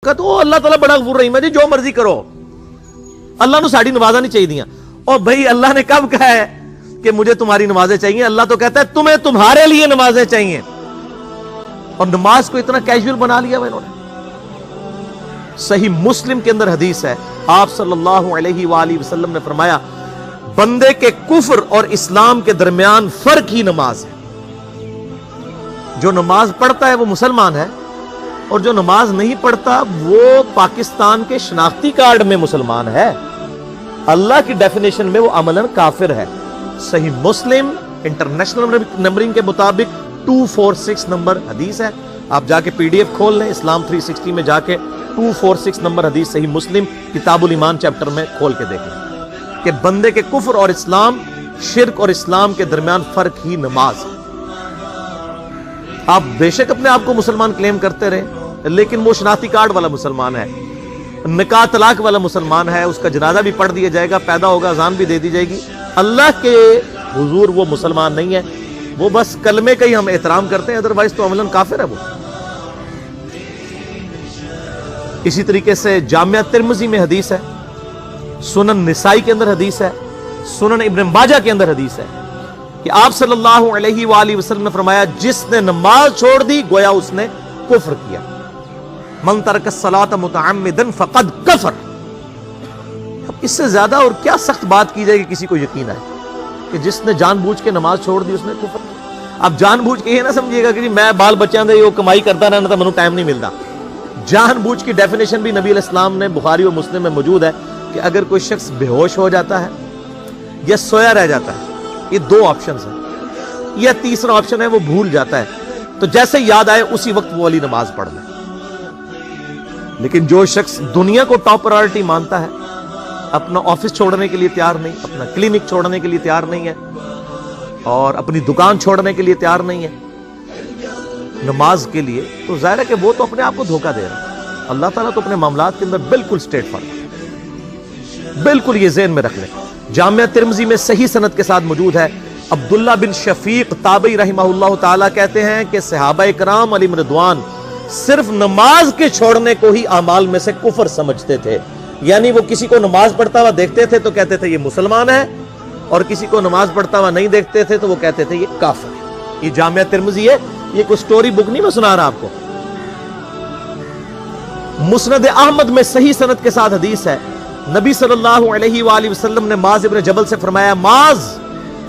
कहते ओ अल्लाह ताला बड़ा गफूर रहीम है जी, जो मर्जी करो, अल्लाह ने साड़ी नमाजा नहीं चाहिए दिया। और भाई अल्लाह ने कब कहा है कि मुझे तुम्हारी नमाजें चाहिए? अल्लाह तो कहता है तुम्हें तुम्हारे लिए नमाजें चाहिए। और नमाज को इतना कैजुअल बना लिया इन्होंने। सही मुस्लिम के अंदर हदीस है, आप सल्लल्लाहु अलैहि वसल्लम ने फरमाया, बंदे के कुफ्र और इस्लाम के दरमियान फर्क ही नमाज है। जो नमाज पढ़ता है वो मुसलमान है, और जो नमाज नहीं पढ़ता वो पाकिस्तान के शनाख्ती कार्ड में मुसलमान है, अल्लाह की डेफिनेशन में वो अमलन काफिर है। सही मुस्लिम इंटरनेशनल नंबरिंग के मुताबिक 246 नंबर हदीस है। आप जाके पीडीएफ खोल लें, इस्लाम 360 में जाके 246 नंबर हदीस सही मुस्लिम किताबुल ईमान चैप्टर में खोल के देख लें कि बंदे के कुफ्र और इस्लाम, शिर्क और इस्लाम के दरमियान फर्क ही नमाज है। आप बेशक अपने आप को मुसलमान क्लेम करते रहे, लेकिन वो शनाख्ती कार्ड वाला मुसलमान है, निकाह तलाक वाला मुसलमान है, उसका जनाजा भी पढ़ दिया जाएगा, पैदा होगा अजान भी दे दी जाएगी, अल्लाह के हुजूर वो मुसलमान नहीं है। वो बस कलमे का ही हम एहतराम करते हैं, अदरवाइज तो अमलन काफिर है वो। इसी तरीके से जामिया तिर्मिज़ी में हदीस है, सुनन निसाई के अंदर हदीस है, सुनन इब्न माजा के अंदर हदीस है कि आप सल्लल्लाहु अलैहि वसल्लम ने फरमाया, जिसने नमाज छोड़ दी गोया उसने कुफ्र किया। मन तरक सलात मुतअम्मिदन फक़द कफर। अब इससे ज्यादा और क्या सख्त बात की जाएगी किसी को यकीन आए कि जिसने जानबूझ के नमाज छोड़ दी उसने कुफ्र किया। अब जानबूझ के ये ना समझिएगा कि मैं बाल बच्चों दे वो कमाई करता रहना, तो मैनू टाइम नहीं मिलता। जानबूझ की डेफिनेशन भी नबी अलैहिस्सलाम ने बुखारी और मुस्लिम में मौजूद है कि अगर कोई शख्स बेहोश हो जाता है या सोया रह जाता है, ये दो ऑप्शंस हैं, या तीसरा ऑप्शन है वो भूल जाता है, तो जैसे याद आए उसी वक्त वो वाली नमाज पढ़ ले। लेकिन जो शख्स दुनिया को टॉप प्रायोरिटी मानता है, अपना ऑफिस छोड़ने के लिए तैयार नहीं, अपना क्लिनिक छोड़ने के लिए तैयार नहीं है, और अपनी दुकान छोड़ने के लिए तैयार नहीं है नमाज के लिए, तो जाहिर है कि वो तो अपने आप को धोखा दे रहा है। अल्लाह ताला तो अपने मामलात के अंदर बिल्कुल स्ट्रेट फॉरवर्ड, बिल्कुल ये ज़हन में रख लें। जामिया तिर्मिज़ी में सही सनद के साथ मौजूद है, अब्दुल्ला बिन शफीक ताबई रहमहुल्लाह ताला कहते हैं कि सहाबाए कराम अलैहिम रिदवान सिर्फ नमाज के छोड़ने को ही अमाल में से कुफर समझते थे। यानी वो किसी को नमाज पढ़ता हुआ देखते थे तो कहते थे ये मुसलमान है, और किसी को नमाज पढ़ता हुआ नहीं देखते थे तो वो कहते थे ये काफिर है। ये जामिया तिर्मिज़ी है, ये कोई स्टोरी बुक नहीं मैं सुना रहा आपको। मुस्नद अहमद में सही सनद के साथ हदीस है, नबी सल्लल्लाहु अलैहि वसल्लम ने माज इब्न जबल से फरमाया, माज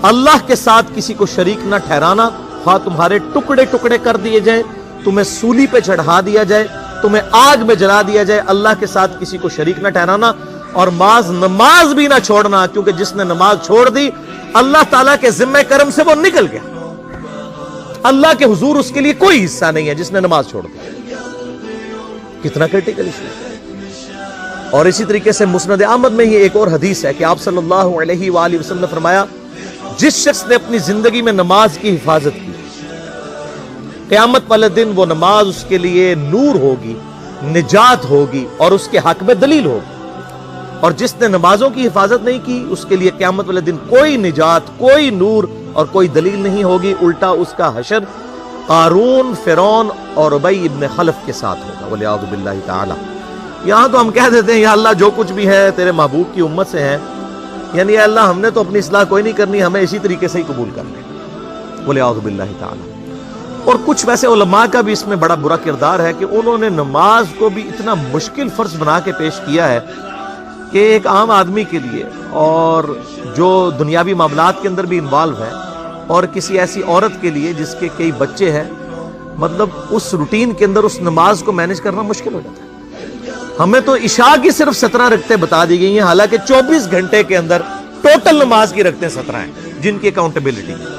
अल्लाह के साथ किसी को शरीक ना ठहराना, हाँ तुम्हारे टुकड़े टुकड़े कर दिए जाए, तुम्हें सूली पे चढ़ा दिया जाए, तुम्हें आग में जला दिया जाए, अल्लाह के साथ किसी को शरीक ना ठहराना, और माज नमाज भी ना छोड़ना, क्योंकि जिसने नमाज छोड़ दी अल्लाह ताला के जिम्मे करम से वो निकल गया, अल्लाह के हुजूर उसके लिए कोई हिस्सा नहीं है जिसने नमाज छोड़ दी। कितना क्रिटिकल इशू है। और इसी तरीके से मुस्नद अहमद में ही एक और हदीस है कि आप सल्लल्लाहु अलैहि वसल्लम ने फरमाया, जिस शख्स ने अपनी जिंदगी में नमाज की हिफाजत की, क़यामत वाले दिन वो नमाज उसके लिए नूर होगी, निजात होगी, और उसके हक में दलील होगी। और जिसने नमाजों की हिफाजत नहीं की उसके लिए क़यामत वाले दिन कोई निजात, कोई नूर और कोई दलील नहीं होगी, उल्टा उसका हशर कारून, फिरौन और उबई इब्न खलफ के साथ होगा, वलियाउज़ु बिल्लाहि ताला। यहां तो हम कह देते हैं या अल्लाह जो कुछ भी है तेरे महबूब की उम्मत से है, यानी या अल्लाह हमने तो अपनी इस्लाह कोई नहीं करनी, हमें इसी तरीके से ही कबूल कर ले, वलियाउज़ु बिल्लाहि ताला। और कुछ वैसे उलमा का भी इसमें बड़ा बुरा किरदार है कि उन्होंने नमाज को भी इतना मुश्किल फर्ज बना के पेश किया है कि एक आम आदमी के लिए, और जो दुनियावी मामलात के अंदर भी इन्वॉल्व है, और किसी ऐसी औरत के लिए जिसके कई बच्चे हैं, मतलब उस रूटीन के अंदर उस नमाज को मैनेज करना मुश्किल हो जाता है। हमें तो इशा की सिर्फ 17 रकतें बता दी गई हैं, हालांकि 24 घंटे के अंदर टोटल नमाज की रकतें 17 हैं जिनकी अकाउंटेबिलिटी है।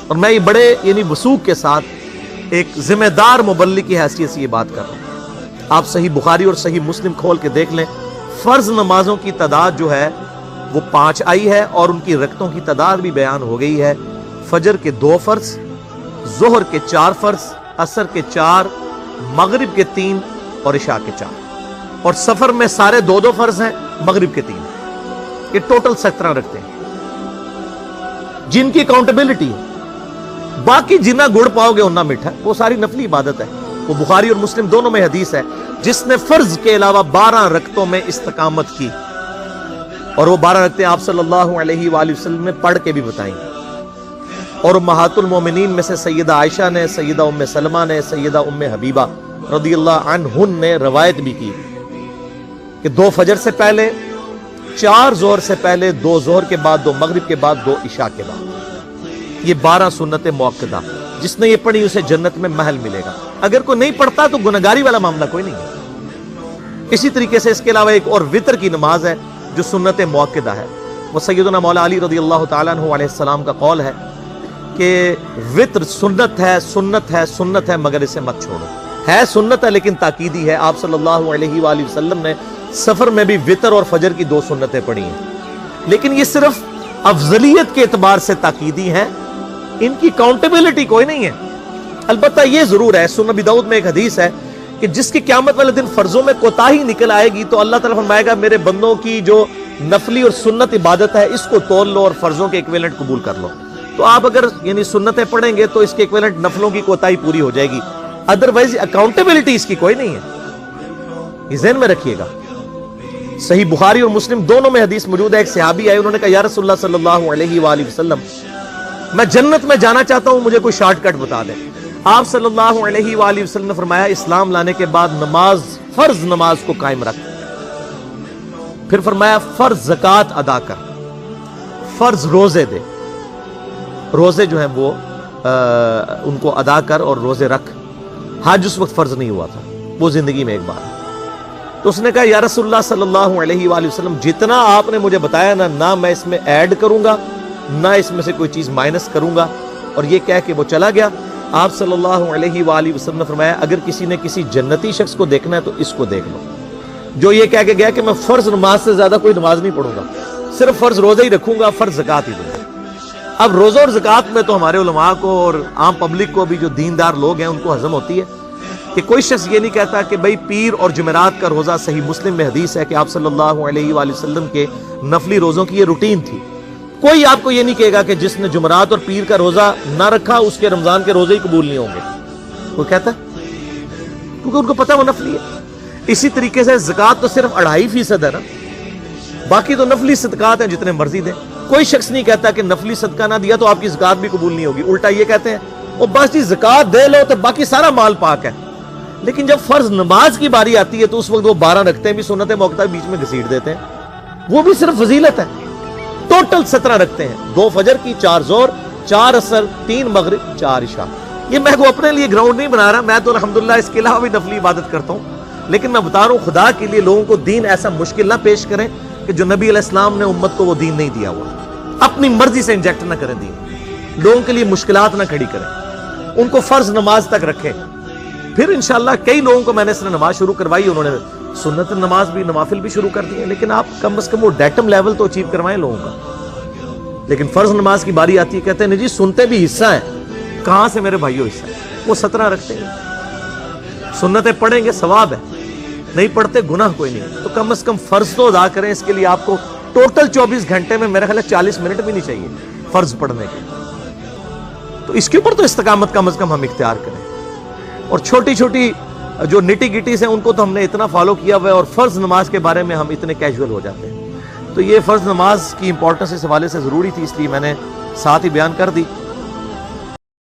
और मैं ये बड़े यानी वसूख के साथ एक जिम्मेदार मुबल्लिग की हैसियत से ये बात कर रहा हूं। आप सही बुखारी और सही मुस्लिम खोल के देख लें, फर्ज नमाजों की तादाद जो है वो 5 आई है, और उनकी रकतों की तादाद भी बयान हो गई है। फजर के 2 फर्ज, जोहर के 4 फर्ज, असर के 4, मगरिब के 3 और इशा के 4, और सफर में सारे 2-2 फर्ज हैं, मगरिब के 3। ये टोटल 17 रखते हैं जिनकी अकाउंटेबिलिटी है। बाकी जितना गुड़ पाओगे उतना मीठा, वो सारी नफली इबादत है। वो बुखारी और मुस्लिम दोनों में हदीस है, جس نے فرض کے علاوہ 12 رکعتوں میں استقامت کی، اور وہ 12 رکعتیں آپ صلی اللہ علیہ وآلہ وسلم نے پڑھ کے بھی بتائیں، اور امہات المومنین میں سے سیدہ عائشہ نے، سیدہ ام سلمہ نے، سیدہ ام حبیبہ رضی اللہ عنہن نے روایت بھی کی کہ 2 فجر سے پہلے، 4 ظہر سے پہلے، 2 ظہر کے بعد، 2 مغرب کے بعد، 2 عشاء کے بعد، یہ 12 سنت موقدہ، جس نے یہ پڑھی اسے جنت میں محل ملے گا۔ اگر کوئی نہیں پڑھتا تو گنہگاری والا معاملہ کوئی نہیں ہے۔ اسی طریقے سے اس کے علاوہ ایک اور وطر کی نماز ہے جو سنت موقدہ ہے، وہ سیدنا مولا علی رضی اللہ تعالیٰ عنہ علیہ السلام کا قول ہے کہ وطر سنت ہے، سنت ہے، سنت ہے، مگر اسے مت چھوڑو۔ ہے سنت ہے لیکن تاکیدی ہے۔ آپ صلی اللہ علیہ وآلہ وسلم نے سفر میں بھی وطر اور فجر کی 2 سنتیں پڑھی ہیں، لیکن یہ صرف افضلیت کے اعتبار سے تاکیدی ہیں، ان کی کاؤنٹیبلٹی کوئی نہیں ہے۔ البتہ یہ ضرور ہے، سنن ابی داؤد میں ایک حدیث ہے کہ جس کی قیامت والے دن فرضوں میں کوتاہی نکل آئے گی تو اللہ تعالیٰ فرمائے گا میرے بندوں کی جو نفلی اور سنت عبادت ہے اس کو تول لو اور فرضوں کے ایکویلنٹ قبول کر لو۔ تو آپ اگر یعنی سنتیں پڑھیں گے تو اس کے ایکویلنٹ نفلوں کی کوتاہی پوری ہو جائے گی، ادروائز اکاؤنٹیبلٹی اس کی کوئی نہیں ہے، یہ ذہن میں رکھیے گا۔ صحیح بخاری اور مسلم دونوں میں حدیث موجود ہے، ایک صحابی آئے، انہوں نے کہا یا رسول اللہ صلی اللہ علیہ وآلہ وسلم میں جنت میں جانا چاہتا ہوں، مجھے کوئی شارٹ کٹ بتا دیں۔ آپ صلی اللہ علیہ وآلہ وسلم نے فرمایا اسلام لانے کے بعد نماز، فرض نماز کو قائم رکھ، پھر فرمایا فرض زکوٰۃ ادا کر، فرض روزے دے، روزے جو ہیں وہ ان کو ادا کر اور روزے رکھ۔ حج اس وقت فرض نہیں ہوا تھا، وہ زندگی میں ایک بار۔ تو اس نے کہا یا رسول اللہ صلی اللہ علیہ وآلہ وسلم جتنا آپ نے مجھے بتایا نہ میں اس میں ایڈ کروں گا نہ اس میں سے کوئی چیز مائنس کروں گا، اور یہ کہہ کے وہ چلا گیا۔ آپ صلی اللہ علیہ وآلہ وسلم نے فرمایا اگر کسی نے کسی جنتی شخص کو دیکھنا ہے تو اس کو دیکھ لو، جو یہ کہہ کے گیا کہ میں فرض نماز سے زیادہ کوئی نماز نہیں پڑھوں گا، صرف فرض روزہ ہی رکھوں گا، فرض زکوٰۃ ہی دوں گا۔ اب روزہ اور زکوٰۃ میں تو ہمارے علماء کو اور عام پبلک کو بھی جو دیندار لوگ ہیں ان کو ہضم ہوتی ہے کہ کوئی شخص یہ نہیں کہتا کہ بھئی پیر اور جمعرات کا روزہ، صحیح مسلم میں حدیث ہے کہ آپ صلی اللہ علیہ وآلہ وسلم کے نفلی روزوں کی یہ روٹین تھی۔ کوئی آپ کو یہ نہیں کہے گا کہ جس نے جمعرات اور پیر کا روزہ نہ رکھا اس کے رمضان کے روزے ہی قبول نہیں ہوں گے، کوئی کہتا ہے؟ کیونکہ ان کو پتہ وہ نفلی ہے۔ اسی طریقے سے زکوٰۃ تو صرف 2.5% ہے نا، باقی تو نفلی صدقات ہیں جتنے مرضی دیں۔ کوئی شخص نہیں کہتا کہ نفلی صدقہ نہ دیا تو آپ کی زکوٰۃ بھی قبول نہیں ہوگی، الٹا یہ کہتے ہیں وہ بس جی زکوٰۃ دے لو تو باقی سارا مال پاک ہے۔ لیکن جب فرض نماز کی باری آتی ہے تو اس وقت وہ 12 رکھتے ہیں بھی سنت موقدہ بیچ میں گھسیٹ دیتے ہیں، وہ بھی صرف فضیلت ہے۔ ٹوٹل 17 رکھتے ہیں، 2 فجر کی، 4 ظہر، 4 عصر، 3 مغرب، 4 عشاء۔ یہ میں کو اپنے لیے گراؤنڈ نہیں بنا رہا، میں تو الحمدللہ اس کے علاوہ بھی نفلی عبادت کرتا ہوں، لیکن میں بتا رہا ہوں خدا کے لیے لوگوں کو دین ایسا مشکل نہ پیش کریں کہ جو نبی علیہ السلام نے امت کو وہ دین نہیں دیا ہوا، اپنی مرضی سے انجیکٹ نہ کریں دین، لوگوں کے لیے مشکلات نہ کھڑی کریں، ان کو فرض نماز تک رکھیں۔ پھر انشاءاللہ کئی لوگوں کو میں نے اس نے نماز شروع کروائی، انہوں نے سنت نماز بھی، نوافل بھی شروع کر دی ہیں، لیکن آپ کم از کم وہ ڈیٹم لیول تو اچیو کروائیں لوگوں کا۔ لیکن فرض نماز کی باری آتی ہے کہتے ہیں جی سنتے بھی حصہ ہیں، کہاں سے میرے بھائیوں حصہ ہے؟ وہ 17 رکھتے ہیں، سنتیں پڑھیں گے ثواب ہے، نہیں پڑھتے گناہ کوئی نہیں، تو کم از کم فرض تو ادا کریں۔ اس کے لیے آپ کو ٹوٹل 24 گھنٹے میں میرا خیال ہے 40 منٹ بھی نہیں چاہیے فرض پڑھنے کے، تو اس کے اوپر تو استقامت کم از کم ہم اختیار کریں۔ اور چھوٹی چھوٹی جو نٹی گٹیز ہیں ان کو تو ہم نے اتنا فالو کیا ہوا ہے، اور فرض نماز کے بارے میں ہم اتنے کیجول ہو جاتے ہیں۔ تو یہ فرض نماز کی امپورٹنس اس حوالے سے ضروری تھی، اس لیے میں نے ساتھ ہی بیان کر دی۔